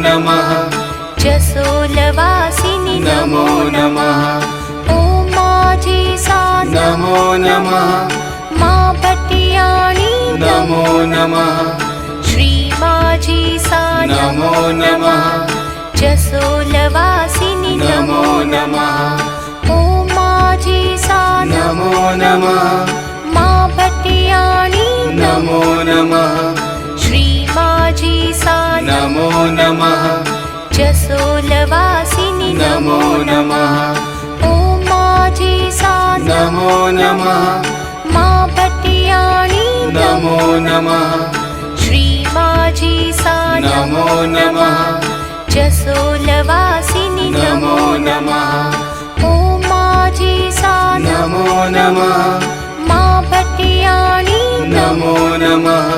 नमः जसोलवासिनि नमो नमः ॐ माझीसा नमो नमः मा भटियाणि नमो नमः श्री माझीसा नमो नमः जसोलवासिनि नमो नमः ॐ माझीसा नमो नमः मा भटियाणि नमो नमः श्री माझीसा नमो नमः जसोलवासिनि नमो नमः ॐ माझीसा नमो नमः मा भटियाणि नमो नमः श्री माझीसा नमो नमः जसोलवासिनि नमो नमः ॐ माझीसा नमो नमः मा भटियाणि नमो नमः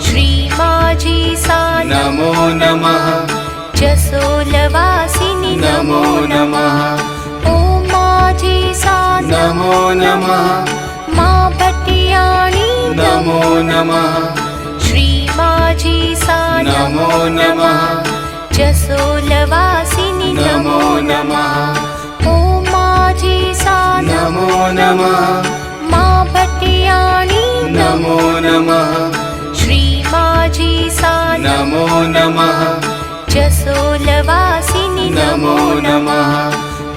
श्री माझीसा नमो नमः जसोलवासिनि नमो नमः ॐ माझीसा नमो नमः मा भटियाणि नमो नमः श्री माझीसा नमो नमः जसोलवासिनि नमो नमः ॐ माझीसा नमो नमः मा भटियाणि नमो नमः श्री माझीसा नमो नमः जसोलवासिनि नमो नमः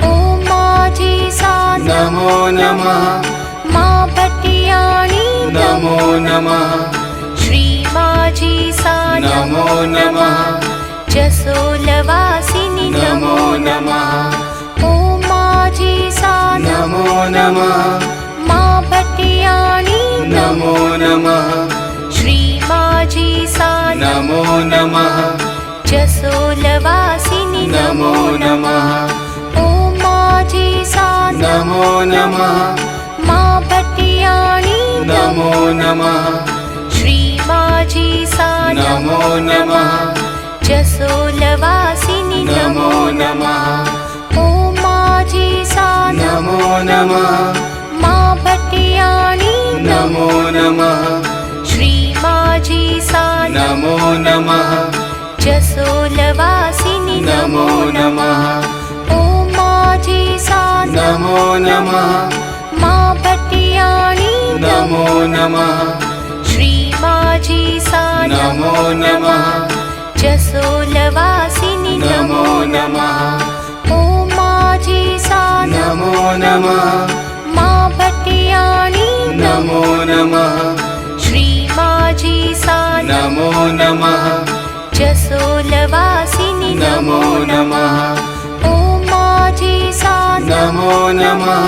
ॐ माझीसा नमो नमः मा भटियाणि नमो नमः श्री माझीसा नमो नमः जसोलवासिनि नमो नमः ॐ माझीसा नमो नमः मा भटियाणि नमो नमः श्री माझीसा नमो नमः जसोलवासिनि नमो नमः ॐ माझीसा नमो नमः मा भटियाणि नमो नमः श्री माझीसा नमो नमः जसोलवासिनि नमो नमः ॐ माझीसा नमो नमः मा भटियाणि नमो नमः श्री माझीसा नमो नमः जसोलवासिनि नमो नमः ॐ माझीसा नमो नमः मा भटियाणि नमो नमः श्री माझीसा नमो नमः जसोलवासिनि नमो नमः ॐ माझीसा नमो नमः मा भटियाणि नमो नमः श्री माझीसा नमो नमः जसोलवासिनि नमो नमः ॐ माझीसा नमो नमः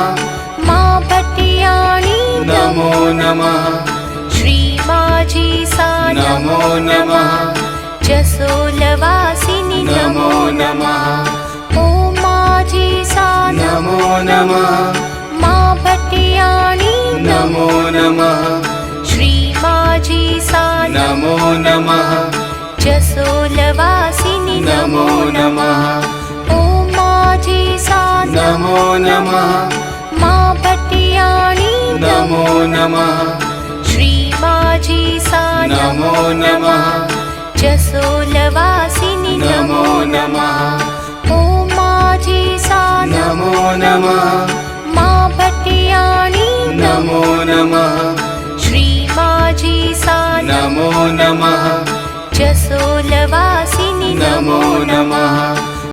मा भटियाणि नमो नमः श्री माझीसा नमो नमः जसोलवासिनि नमो नमः ॐ माझीसा नमो नमः मा भटियाणि नमो नमः श्री माझीसा नमो नमः जसोलवासिनि नमो नमः ॐ माझीसा नमो नमः मा भटियाणि नमो नमः श्री माझीसा नमो नमः जसोलवासिनि नमो नमः ॐ माझीसा नमो नमः मा भटियाणि नमो नमः श्री माझीसा नमो नमः जसोलवासिनि नमो नमः